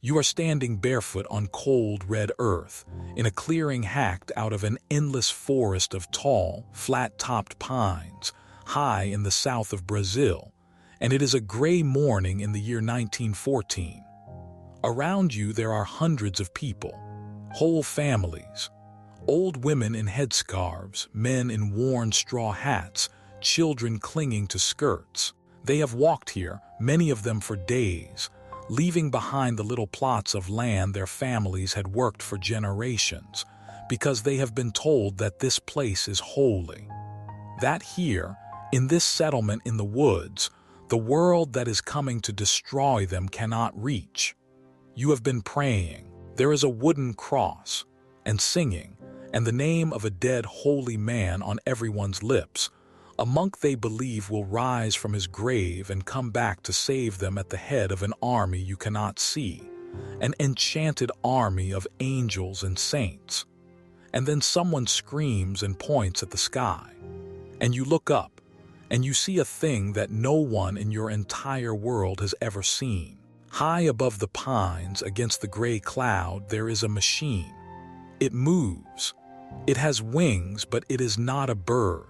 You are standing barefoot on cold red earth, in a clearing hacked out of an endless forest of tall, flat-topped pines, high in the south of Brazil, and it is a gray morning in the year 1914. Around you there are hundreds of people, whole families, old women in headscarves, men in worn straw hats, children clinging to skirts. They have walked here, many of them for days, leaving behind the little plots of land their families had worked for generations, because they have been told that this place is holy. That here, in this settlement in the woods, the world that is coming to destroy them cannot reach. You have been praying. There is a wooden cross, and singing, and the name of a dead holy man on everyone's lips. A monk they believe will rise from his grave and come back to save them at the head of an army you cannot see, an enchanted army of angels and saints. And then someone screams and points at the sky, and you look up, and you see a thing that no one in your entire world has ever seen. High above the pines, against the gray cloud, there is a machine. It moves. It has wings, but it is not a bird.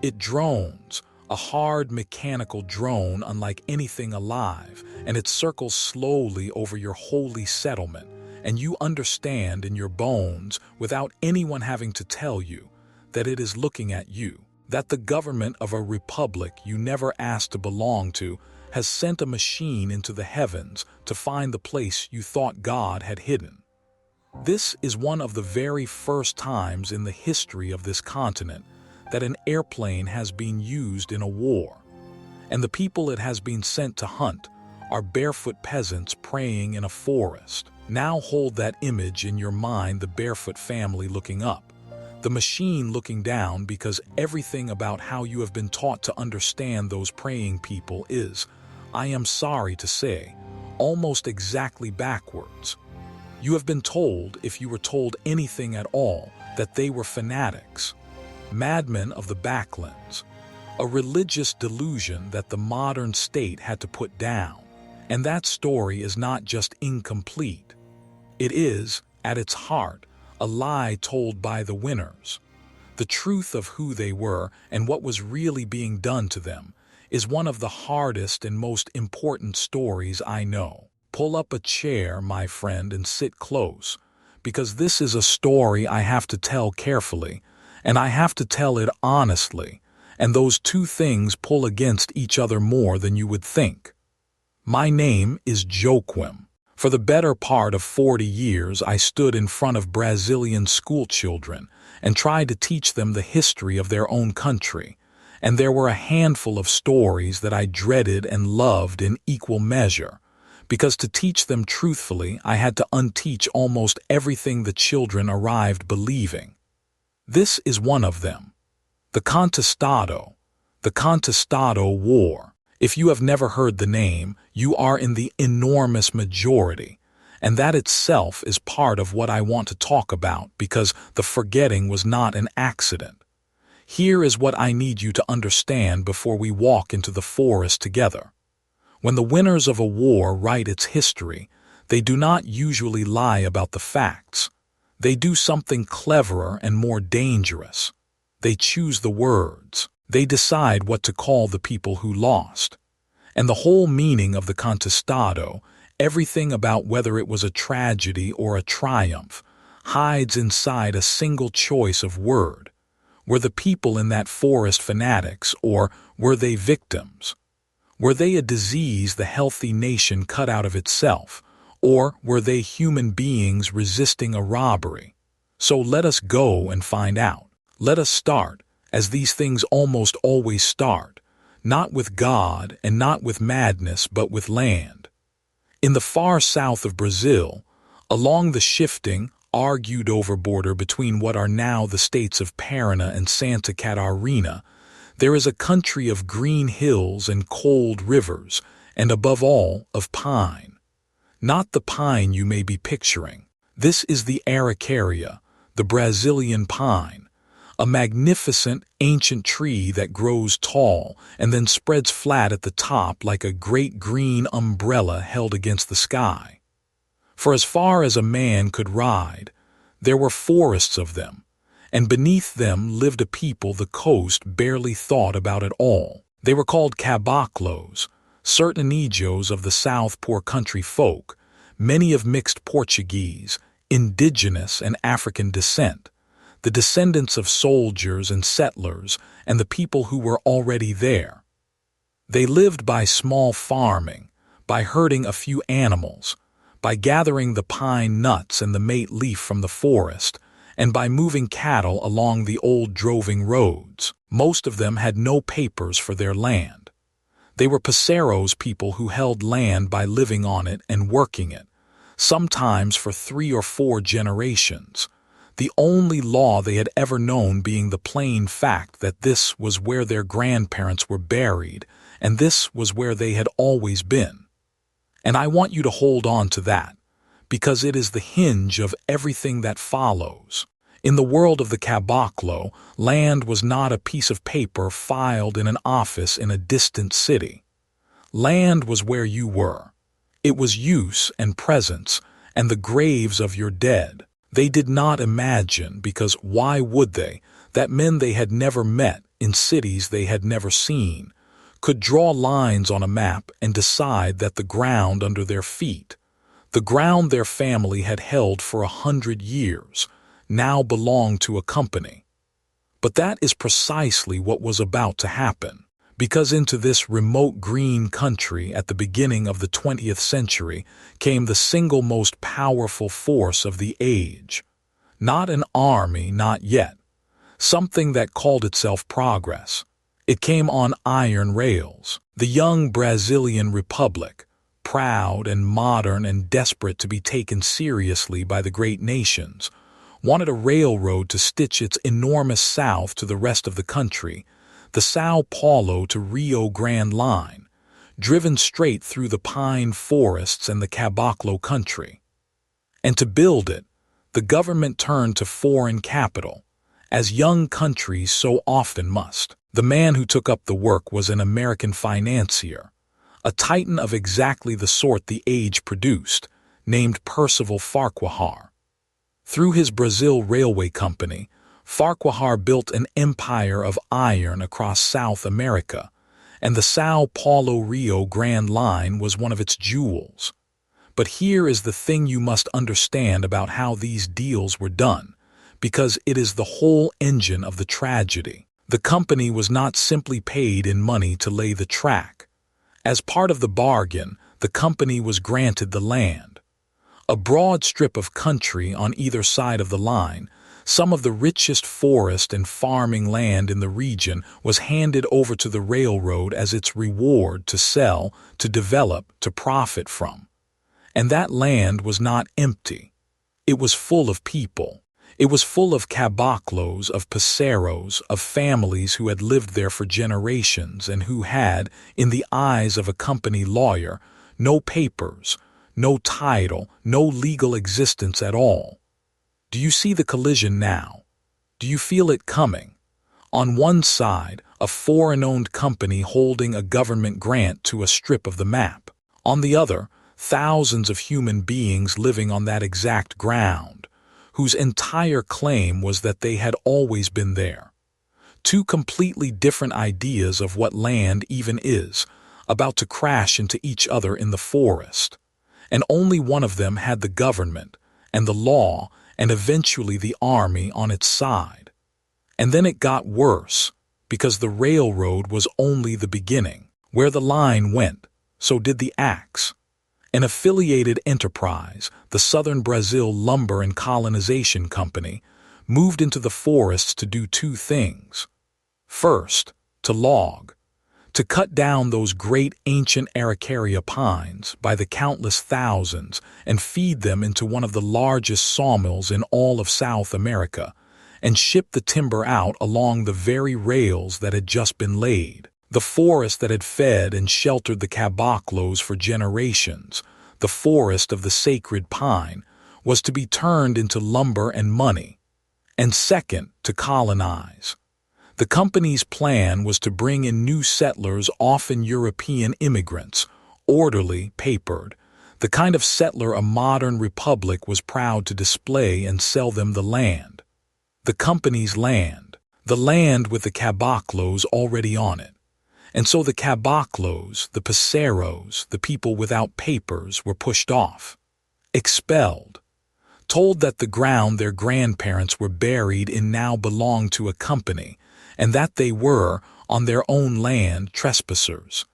It drones, a hard mechanical drone unlike anything alive, and it circles slowly over your holy settlement, and you understand in your bones, without anyone having to tell you, that it is looking at you, that the government of a republic you never asked to belong to has sent a machine into the heavens to find the place you thought God had hidden. This is one of the very first times in the history of this continent that an airplane has been used in a war, and the people it has been sent to hunt are barefoot peasants praying in a forest. Now hold that image in your mind, the barefoot family looking up, the machine looking down, because everything about how you have been taught to understand those praying people is, I am sorry to say, almost exactly backwards. You have been told, if you were told anything at all, that they were fanatics, madmen of the backlands, a religious delusion that the modern state had to put down. And that story is not just incomplete. It is, at its heart, a lie told by the winners. The truth of who they were and what was really being done to them is one of the hardest and most important stories I know. Pull up a chair, my friend, and sit close, because this is a story I have to tell carefully, and I have to tell it honestly, and those two things pull against each other more than you would think. My name is Joaquim. For the better part of 40 years, I stood in front of Brazilian schoolchildren and tried to teach them the history of their own country, and there were a handful of stories that I dreaded and loved in equal measure, because to teach them truthfully, I had to unteach almost everything the children arrived believing. This is one of them. The Contestado War. If you have never heard the name, you are in the enormous majority, and that itself is part of what I want to talk about, because the forgetting was not an accident. Here is what I need you to understand before we walk into the forest together. When the winners of a war write its history, they do not usually lie about the facts. They do something cleverer and more dangerous. They choose the words. They decide what to call the people who lost. And the whole meaning of the Contestado, everything about whether it was a tragedy or a triumph, hides inside a single choice of word. Were the people in that forest fanatics, or were they victims? Were they a disease the healthy nation cut out of itself? Or were they human beings resisting a robbery? So let us go and find out. Let us start, as these things almost always start, not with God and not with madness, but with land. In the far south of Brazil, along the shifting, argued-over border between what are now the states of Parana-Santa Catarina, there is a country of green hills and cold rivers, and above all, of pine. Not the pine you may be picturing. This is the Araucaria, the Brazilian pine, a magnificent ancient tree that grows tall and then spreads flat at the top like a great green umbrella held against the sky. For as far as a man could ride, there were forests of them, and beneath them lived a people the coast barely thought about at all. They were called Caboclos, sertanejos of the south, poor country folk, many of mixed Portuguese, indigenous, and African descent, the descendants of soldiers and settlers and the people who were already there. They lived by small farming, by herding a few animals, by gathering the pine nuts and the mate leaf from the forest, and by moving cattle along the old droving roads. Most of them had no papers for their land. They were Paseros, people who held land by living on it and working it, sometimes for 3 or 4 generations, the only law they had ever known being the plain fact that this was where their grandparents were buried, and this was where they had always been. And I want you to hold on to that, because it is the hinge of everything that follows. In the world of the Caboclo, land was not a piece of paper filed in an office in a distant city. Land was where you were. It was use and presence and the graves of your dead. They did not imagine, because why would they, that men they had never met in cities they had never seen could draw lines on a map and decide that the ground under their feet, the ground their family had held for 100 years, now belonged to a company. But that is precisely what was about to happen, because into this remote green country at the beginning of the 20th century came the single most powerful force of the age. Not an army, not yet. Something that called itself progress. It came on iron rails. The young Brazilian Republic, proud and modern and desperate to be taken seriously by the great nations, wanted a railroad to stitch its enormous south to the rest of the country, the Sao Paulo to Rio Grande line, driven straight through the pine forests and the Caboclo country. And to build it, the government turned to foreign capital, as young countries so often must. The man who took up the work was an American financier, a titan of exactly the sort the age produced, named Percival Farquhar. Through his Brazil Railway Company, Farquhar built an empire of iron across South America, and the Sao Paulo-Rio Grande line was one of its jewels. But here is the thing you must understand about how these deals were done, because it is the whole engine of the tragedy. The company was not simply paid in money to lay the track. As part of the bargain, the company was granted the land. A broad strip of country on either side of the line, some of the richest forest and farming land in the region, was handed over to the railroad as its reward to sell, to develop, to profit from. And that land was not empty. It was full of people. It was full of caboclos, of paseros, of families who had lived there for generations and who had, in the eyes of a company lawyer, no papers, no title, no legal existence at all. Do you see the collision now? Do you feel it coming? On one side, a foreign-owned company holding a government grant to a strip of the map. On the other, thousands of human beings living on that exact ground, whose entire claim was that they had always been there. Two completely different ideas of what land even is, about to crash into each other in the forest. And only one of them had the government, and the law, and eventually the army on its side. And then it got worse, because the railroad was only the beginning. Where the line went, so did the axe. An affiliated enterprise, the Southern Brazil Lumber and Colonization Company, moved into the forests to do two things. First, to log, to cut down those great ancient Araucaria pines by the countless thousands and feed them into one of the largest sawmills in all of South America, and ship the timber out along the very rails that had just been laid. The forest that had fed and sheltered the caboclos for generations, the forest of the sacred pine, was to be turned into lumber and money. And second, to colonize. The company's plan was to bring in new settlers, often European immigrants, orderly, papered. the kind of settler a modern republic was proud to display and sell them the land. The company's land. The land with the Caboclos already on it. And so the Caboclos, the Paseros, the people without papers, were pushed off. Expelled. Told that the ground their grandparents were buried in now belonged to a company, and that they were, on their own land, trespassers.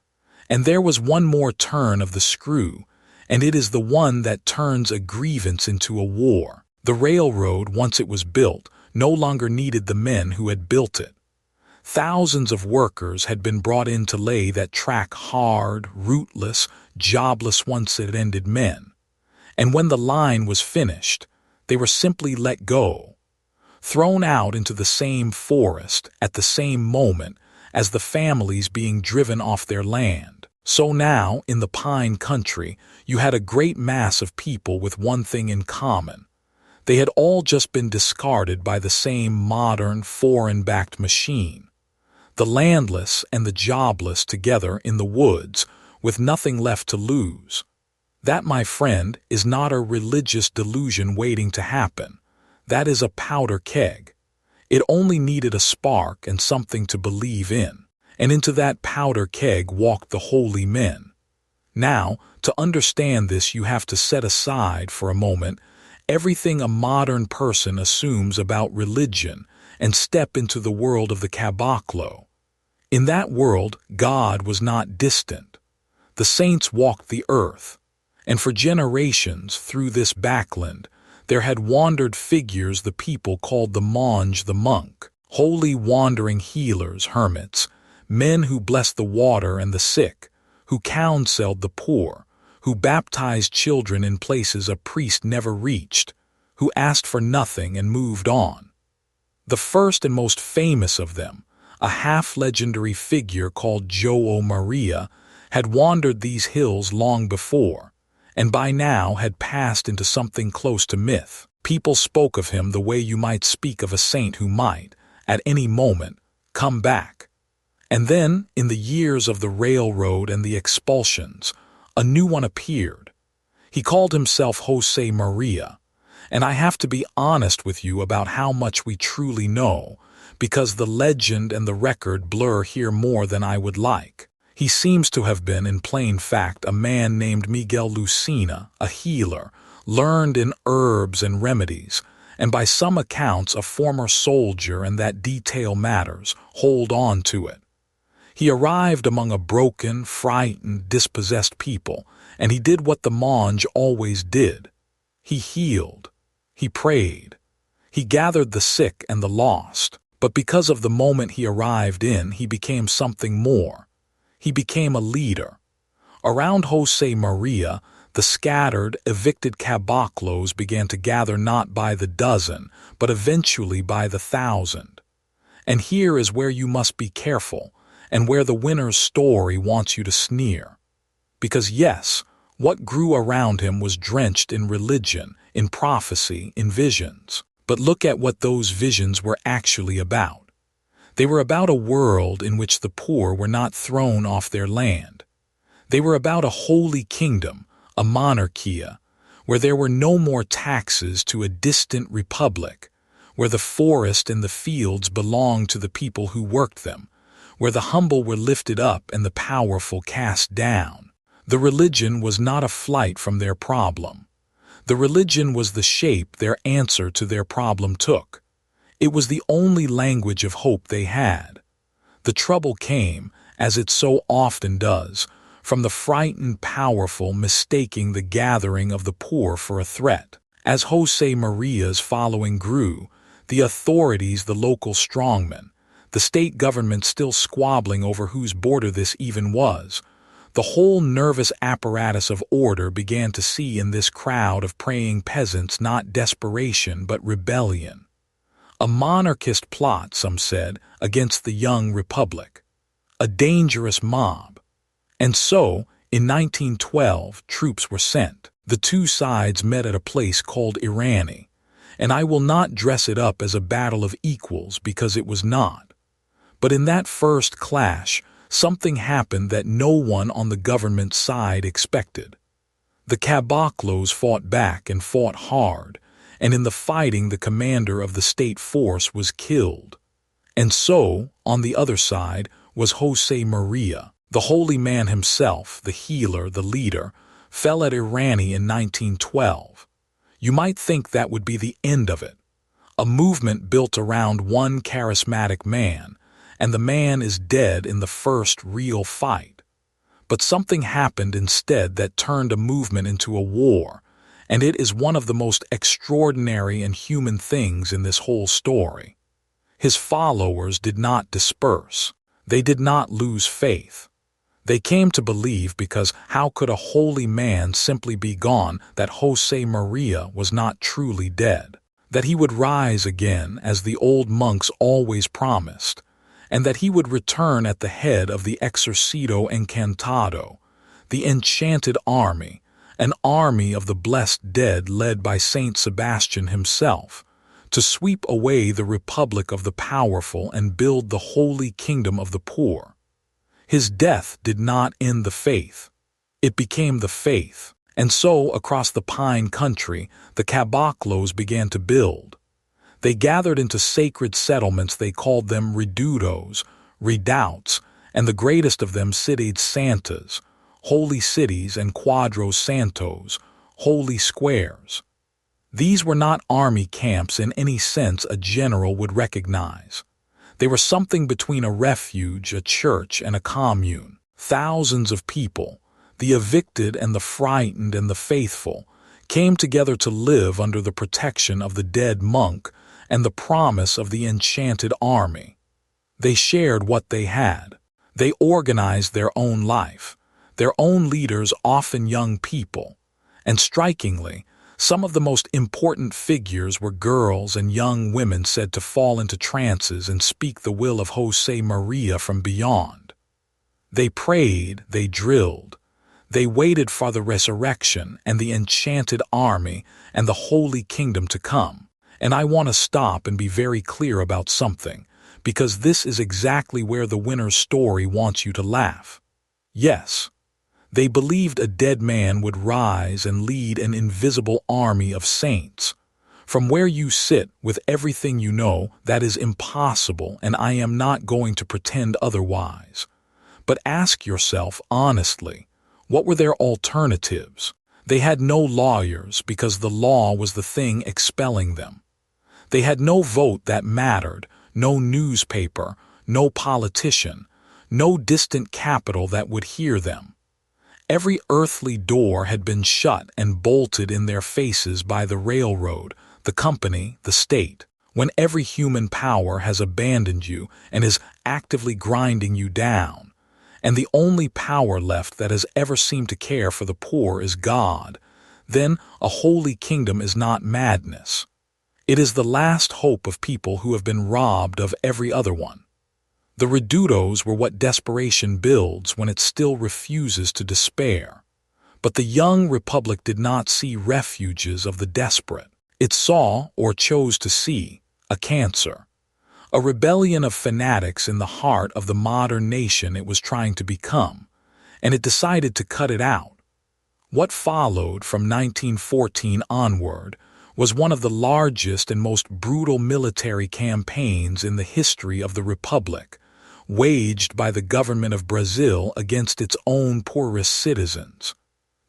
And there was one more turn of the screw, and it is the one that turns a grievance into a war. The railroad, once it was built, no longer needed the men who had built it. Thousands of workers had been brought in to lay that track hard, rootless, jobless once-it-ended men. And when the line was finished, they were simply let go, thrown out into the same forest at the same moment as the families being driven off their land. So now, in the pine country, you had a great mass of people with one thing in common. They had all just been discarded by the same modern, foreign-backed machine. The landless and the jobless together in the woods, with nothing left to lose. That, my friend, is not a religious delusion waiting to happen. That is a powder keg. It only needed a spark and something to believe in. And into that powder keg walked the holy men. Now, to understand this, you have to set aside, for a moment, everything a modern person assumes about religion and step into the world of the Caboclo. In that world, God was not distant. The saints walked the earth, and for generations through this backland, there had wandered figures the people called the monge, the monk, holy wandering healers, hermits, men who blessed the water and the sick, who counseled the poor, who baptized children in places a priest never reached, who asked for nothing and moved on. The first and most famous of them, a half-legendary figure called João Maria, had wandered these hills long before, and by now had passed into something close to myth. People spoke of him the way you might speak of a saint who might, at any moment, come back. And then, in the years of the railroad and the expulsions, a new one appeared. He called himself José Maria, and I have to be honest with you about how much we truly know, because the legend and the record blur here more than I would like. He seems to have been, in plain fact, a man named Miguel Lucena, a healer, learned in herbs and remedies, and by some accounts a former soldier, and that detail matters. Hold on to it. He arrived among a broken, frightened, dispossessed people, and he did what the monge always did. He healed. He prayed. He gathered the sick and the lost. But because of the moment he arrived in, he became something more. He became a leader. Around José Maria, the scattered, evicted Caboclos began to gather not by the dozen, but eventually by the thousand. And here is where you must be careful, and where the winner's story wants you to sneer. Because yes, what grew around him was drenched in religion, in prophecy, in visions. But look at what those visions were actually about. They were about a world in which the poor were not thrown off their land. They were about a holy kingdom, a monarchia, where there were no more taxes to a distant republic, where the forest and the fields belonged to the people who worked them, where the humble were lifted up and the powerful cast down. The religion was not a flight from their problem. The religion was the shape their answer to their problem took. It was the only language of hope they had. The trouble came, as it so often does, from the frightened powerful mistaking the gathering of the poor for a threat. As José Maria's following grew, the authorities, the local strongmen, the state government still squabbling over whose border this even was, the whole nervous apparatus of order began to see in this crowd of praying peasants not desperation but rebellion. A monarchist plot, some said, against the young republic. A dangerous mob. And so, in 1912, troops were sent. The two sides met at a place called Irani, and I will not dress it up as a battle of equals because it was not. But in that first clash, something happened that no one on the government side expected. The Caboclos fought back and fought hard, and in the fighting the commander of the state force was killed. And so, on the other side, was Jose Maria, the holy man himself, the healer, the leader, fell at Irani in 1912. You might think that would be the end of it. A movement built around one charismatic man, and the man is dead in the first real fight. But something happened instead that turned a movement into a war, and it is one of the most extraordinary and human things in this whole story. His followers did not disperse. They did not lose faith. They came to believe because how could a holy man simply be gone that Jose Maria was not truly dead, that he would rise again as the old monks always promised, and that he would return at the head of the Exercito Encantado, the enchanted army, an army of the blessed dead led by Saint Sebastian himself, to sweep away the republic of the powerful and build the holy kingdom of the poor. His death did not end the faith. It became the faith, and so across the Pine Country, the Caboclos began to build. They gathered into sacred settlements. They called them redutos, redoubts, and the greatest of them cities santas, holy cities, and quadros santos, holy squares. These were not army camps in any sense a general would recognize. They were something between a refuge, a church, and a commune. Thousands of people, the evicted and the frightened and the faithful, came together to live under the protection of the dead monk and the promise of the enchanted army. They shared what they had. They organized their own life, their own leaders, often young people, and strikingly, some of the most important figures were girls and young women said to fall into trances and speak the will of Jose Maria from beyond. They prayed, they drilled, they waited for the resurrection and the enchanted army and the holy kingdom to come. And I want to stop and be very clear about something, because this is exactly where the winner's story wants you to laugh. Yes, they believed a dead man would rise and lead an invisible army of saints. From where you sit, with everything you know, that is impossible, and I am not going to pretend otherwise. But ask yourself honestly, what were their alternatives? They had no lawyers because the law was the thing expelling them. They had no vote that mattered, no newspaper, no politician, no distant capital that would hear them. Every earthly door had been shut and bolted in their faces by the railroad, the company, the state. When every human power has abandoned you and is actively grinding you down, and the only power left that has ever seemed to care for the poor is God, then a holy kingdom is not madness. It is the last hope of people who have been robbed of every other one. The redutos were what desperation builds when it still refuses to despair. But the young republic did not see refuges of the desperate. It saw, or chose to see, a cancer. A rebellion of fanatics in the heart of the modern nation it was trying to become, and it decided to cut it out. What followed from 1914 onward was one of the largest and most brutal military campaigns in the history of the Republic, waged by the government of Brazil against its own poorest citizens.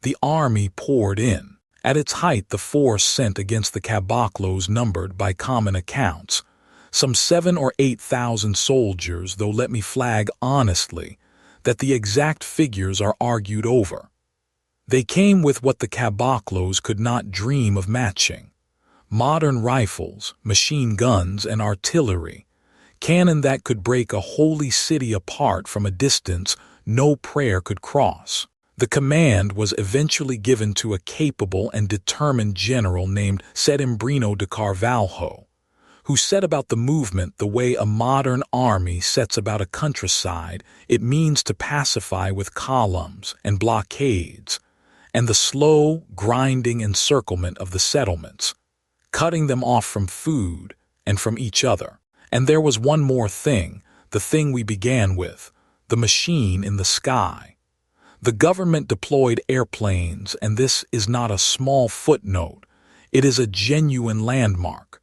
The army poured in. At its height, the force sent against the Caboclos numbered, by common accounts, some 7,000 or 8,000 soldiers, though let me flag honestly that the exact figures are argued over. They came with what the Caboclos could not dream of matching: modern rifles, machine guns, and artillery, cannon that could break a holy city apart from a distance no prayer could cross. The command was eventually given to a capable and determined general named Setembrino de Carvalho, who set about the movement the way a modern army sets about a countryside. It means to pacify with columns and blockades, and the slow, grinding encirclement of the settlements, cutting them off from food and from each other. And there was one more thing, the thing we began with, the machine in the sky. The government deployed airplanes, and this is not a small footnote. It is a genuine landmark.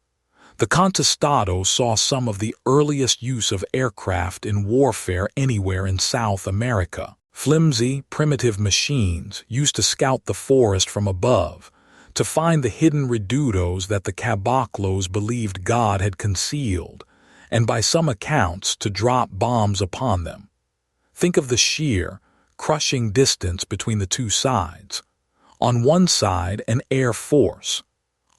The Contestado saw some of the earliest use of aircraft in warfare anywhere in South America. Flimsy, primitive machines used to scout the forest from above, to find the hidden redutos that the Caboclos believed God had concealed, and by some accounts to drop bombs upon them. Think of the sheer, crushing distance between the two sides. On one side, an air force.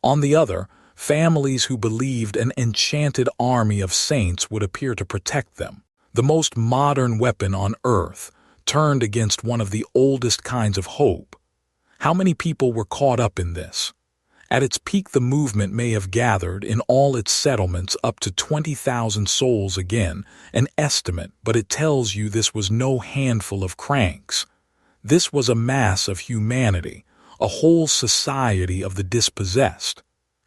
On the other, families who believed an enchanted army of saints would appear to protect them. The most modern weapon on earth turned against one of the oldest kinds of hope. How many people were caught up in this? At its peak, the movement may have gathered in all its settlements up to 20,000 souls, again, an estimate, but it tells you this was no handful of cranks. This was a mass of humanity, a whole society of the dispossessed.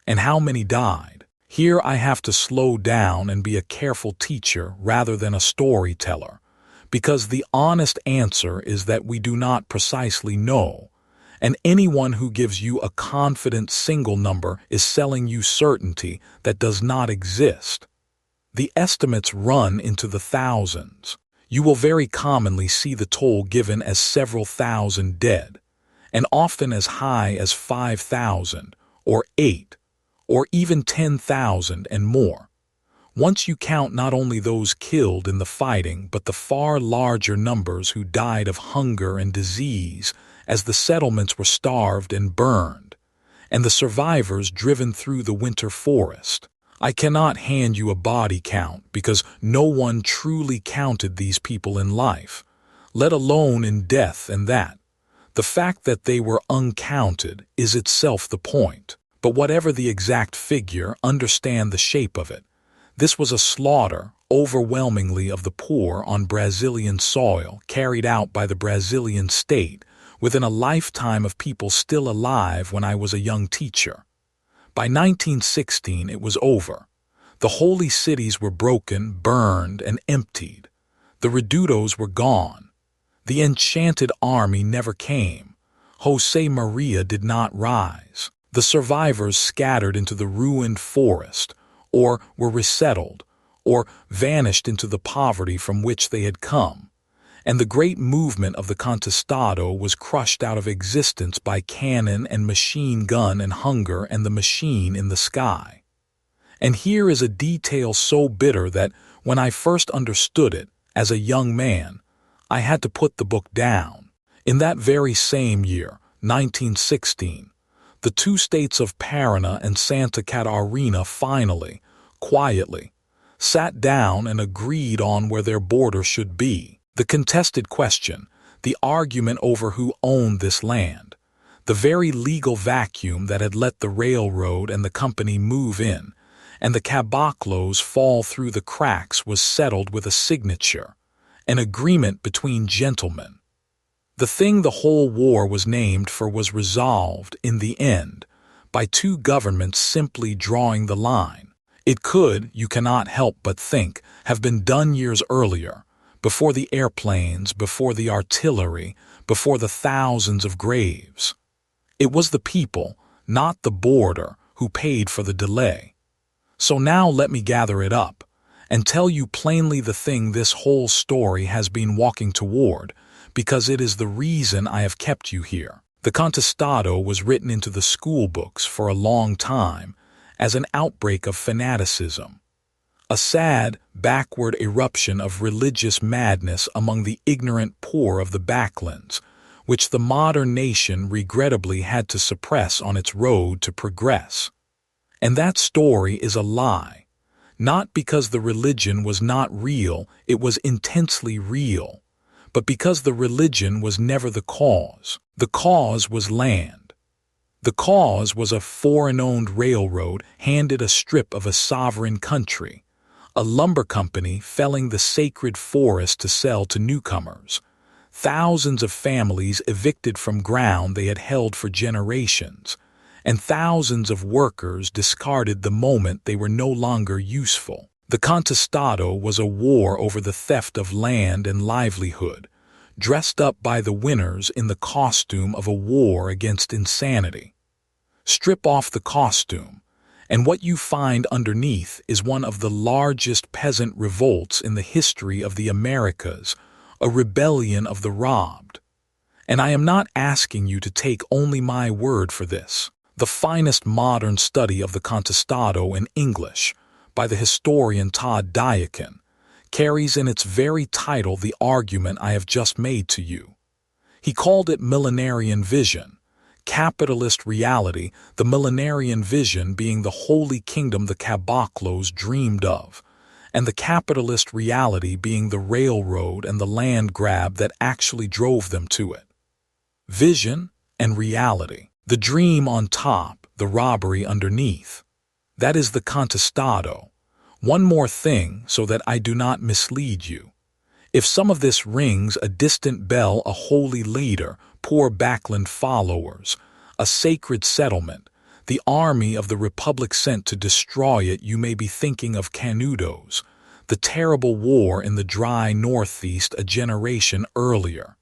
And how many died? Here I have to slow down and be a careful teacher rather than a storyteller, because the honest answer is that we do not precisely know. And anyone who gives you a confident single number is selling you certainty that does not exist. The estimates run into the thousands. You will very commonly see the toll given as several thousand dead, and often as high as 5,000, or 8, or even 10,000 and more. Once you count not only those killed in the fighting, but the far larger numbers who died of hunger and disease, as the settlements were starved and burned, and the survivors driven through the winter forest. I cannot hand you a body count because no one truly counted these people in life, let alone in death, and that. The fact that they were uncounted is itself the point. But whatever the exact figure, understand the shape of it. This was a slaughter, overwhelmingly of the poor on Brazilian soil, carried out by the Brazilian state, within a lifetime of people still alive when I was a young teacher. By 1916 it was over. The holy cities were broken, burned, and emptied. The redutos were gone. The enchanted army never came. Jose Maria did not rise. The survivors scattered into the ruined forest, or were resettled, or vanished into the poverty from which they had come. And the great movement of the Contestado was crushed out of existence by cannon and machine gun and hunger and the machine in the sky. And here is a detail so bitter that, when I first understood it, as a young man, I had to put the book down. In that very same year, 1916, the two states of Parana-Santa Catarina finally, quietly, sat down and agreed on where their border should be. The contested question, the argument over who owned this land, the very legal vacuum that had let the railroad and the company move in, and the Caboclos fall through the cracks, was settled with a signature, an agreement between gentlemen. The thing the whole war was named for was resolved, in the end, by two governments simply drawing the line. It could, you cannot help but think, have been done years earlier, before the airplanes, before the artillery, before the thousands of graves. It was the people, not the border, who paid for the delay. So now let me gather it up, and tell you plainly the thing this whole story has been walking toward, because it is the reason I have kept you here. The Contestado was written into the schoolbooks for a long time as an outbreak of fanaticism, a sad, backward eruption of religious madness among the ignorant poor of the backlands, which the modern nation regrettably had to suppress on its road to progress. And that story is a lie, not because the religion was not real, it was intensely real, but because the religion was never the cause. The cause was land. The cause was a foreign-owned railroad handed a strip of a sovereign country, a lumber company felling the sacred forest to sell to newcomers, thousands of families evicted from ground they had held for generations, and thousands of workers discarded the moment they were no longer useful. The Contestado was a war over the theft of land and livelihood, dressed up by the winners in the costume of a war against insanity. Strip off the costume, and what you find underneath is one of the largest peasant revolts in the history of the Americas, a rebellion of the robbed. And I am not asking you to take only my word for this. The finest modern study of the Contestado in English, by the historian Todd Dyakin, carries in its very title the argument I have just made to you. He called it millenarian vision, capitalist reality, the millenarian vision being the holy kingdom the Caboclos dreamed of, and the capitalist reality being the railroad and the land grab that actually drove them to it. Vision and reality. The dream on top, the robbery underneath. That is the Contestado. One more thing so that I do not mislead you. If some of this rings a distant bell, a holy leader, poor backland followers, a sacred settlement, the army of the Republic sent to destroy it, you may be thinking of Canudos, the terrible war in the dry Northeast a generation earlier.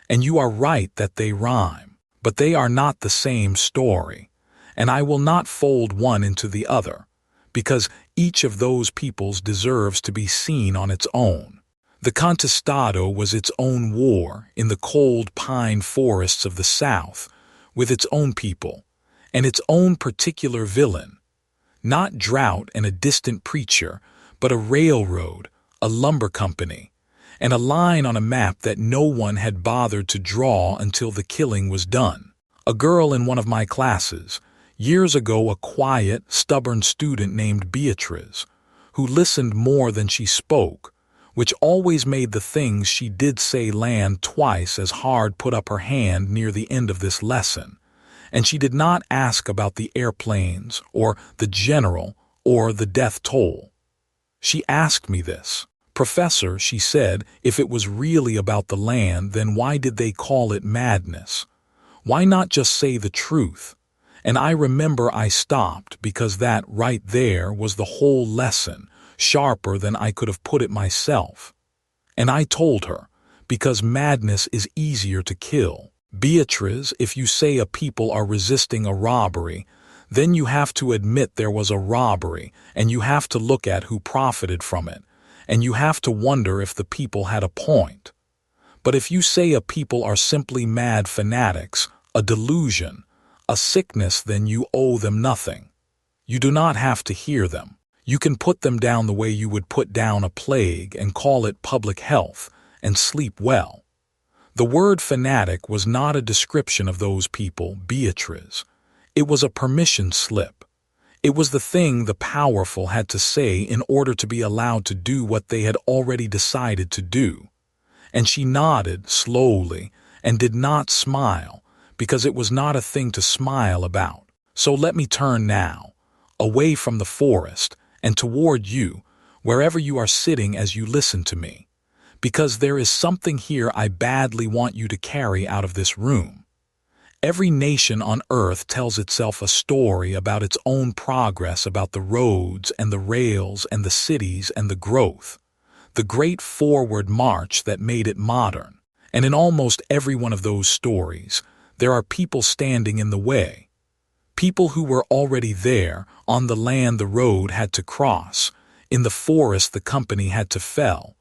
And you are right that they rhyme, but they are not the same story, and I will not fold one into the other, because each of those peoples deserves to be seen on its own. The Contestado was its own war in the cold pine forests of the South, with its own people, and its own particular villain. Not drought and a distant preacher, but a railroad, a lumber company, and a line on a map that no one had bothered to draw until the killing was done. A girl in one of my classes, years ago a quiet, stubborn student named Beatrice, who listened more than she spoke, which always made the things she did say land twice as hard, put up her hand near the end of this lesson, and she did not ask about the airplanes or the general or the death toll. She asked me this. Professor, she said, if it was really about the land, then why did they call it madness? Why not just say the truth? And I remember I stopped because that right there was the whole lesson, sharper than I could have put it myself. And I told her, because madness is easier to kill. Beatrice, if you say a people are resisting a robbery, then you have to admit there was a robbery, and you have to look at who profited from it. And you have to wonder if the people had a point. But if you say a people are simply mad fanatics, a delusion, a sickness, then you owe them nothing. You do not have to hear them. You can put them down the way you would put down a plague and call it public health and sleep well. The word fanatic was not a description of those people, Beatrice. It was a permission slip. It was the thing the powerful had to say in order to be allowed to do what they had already decided to do. And she nodded slowly and did not smile, because it was not a thing to smile about. So let me turn now, away from the forest and toward you, wherever you are sitting as you listen to me, because there is something here I badly want you to carry out of this room. Every nation on earth tells itself a story about its own progress, about the roads and the rails and the cities and the growth, the great forward march that made it modern. And in almost every one of those stories, there are people standing in the way. People who were already there, on the land the road had to cross, in the forest the company had to fell,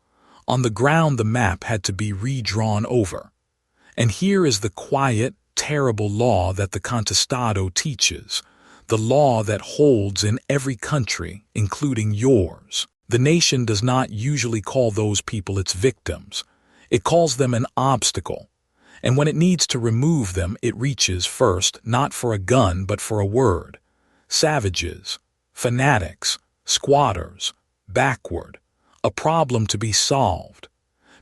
on the ground the map had to be redrawn over. And here is the quiet, terrible law that the Contestado teaches, the law that holds in every country, including yours. The nation does not usually call those people its victims. It calls them an obstacle, and when it needs to remove them, it reaches first not for a gun but for a word. Savages, fanatics, squatters, backward, a problem to be solved.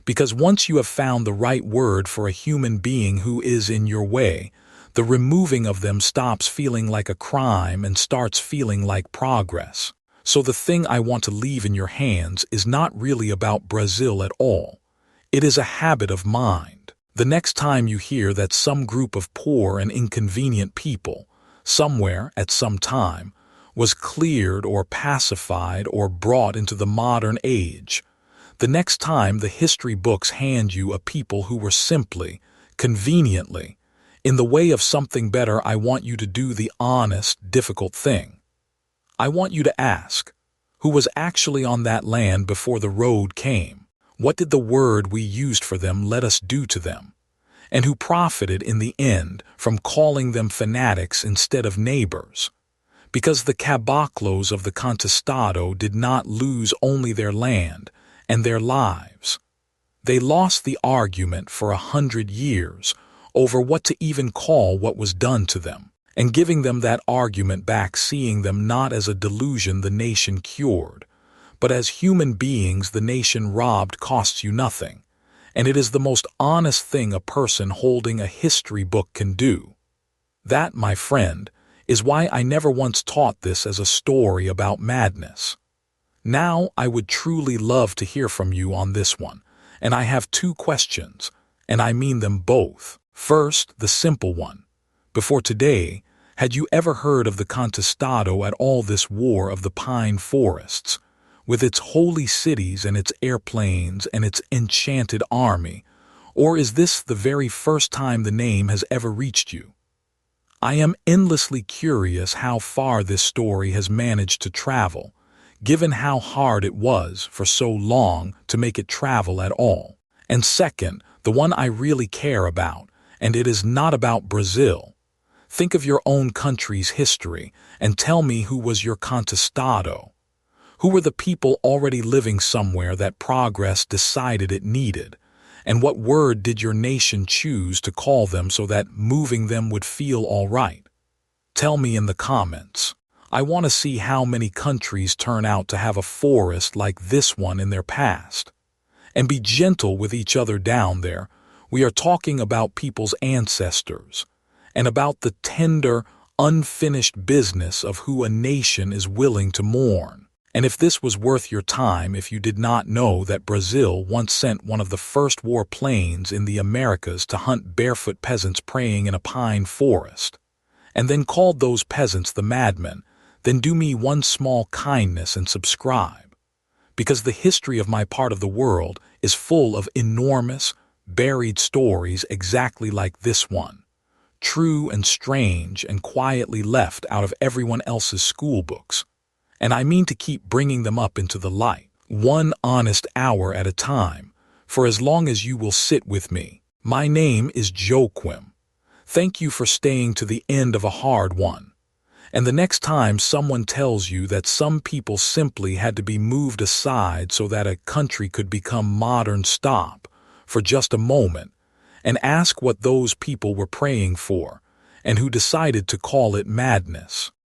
Because once you have found the right word for a human being who is in your way, the removing of them stops feeling like a crime and starts feeling like progress. So the thing I want to leave in your hands is not really about Brazil at all. It is a habit of mind. The next time you hear that some group of poor and inconvenient people, somewhere at some time, was cleared or pacified or brought into the modern age, The next time the history books hand you a people who were simply, conveniently, in the way of something better, I want you to do the honest, difficult thing. I want you to ask, who was actually on that land before the road came? What did the word we used for them let us do to them? And who profited in the end from calling them fanatics instead of neighbors? Because the Caboclos of the Contestado did not lose only their land and their lives. They lost the argument for 100 years over what to even call what was done to them, and giving them that argument back, seeing them not as a delusion the nation cured, but as human beings the nation robbed, costs you nothing, and it is the most honest thing a person holding a history book can do. That, my friend, is why I never once taught this as a story about madness. Now I would truly love to hear from you on this one, and I have 2 questions, and I mean them both. First, the simple one. Before today, had you ever heard of the Contestado at all, this war of the pine forests, with its holy cities and its airplanes and its enchanted army, or is this the very first time the name has ever reached you? I am endlessly curious how far this story has managed to travel, given how hard it was for so long to make it travel at all. And second, the one I really care about, and it is not about Brazil. Think of your own country's history and tell me, who was your Contestado? Who were the people already living somewhere that progress decided it needed? And what word did your nation choose to call them so that moving them would feel all right? Tell me in the comments. I want to see how many countries turn out to have a forest like this one in their past. And be gentle with each other down there. We are talking about people's ancestors, and about the tender, unfinished business of who a nation is willing to mourn. And if this was worth your time, if you did not know that Brazil once sent one of the first warplanes in the Americas to hunt barefoot peasants praying in a pine forest, and then called those peasants the madmen, then do me one small kindness and subscribe. Because the history of my part of the world is full of enormous, buried stories exactly like this one, true and strange and quietly left out of everyone else's school books. And I mean to keep bringing them up into the light, one honest hour at a time, for as long as you will sit with me. My name is Joaquim. Thank you for staying to the end of a hard one. And the next time someone tells you that some people simply had to be moved aside so that a country could become modern, stop for just a moment and ask what those people were praying for and who decided to call it madness.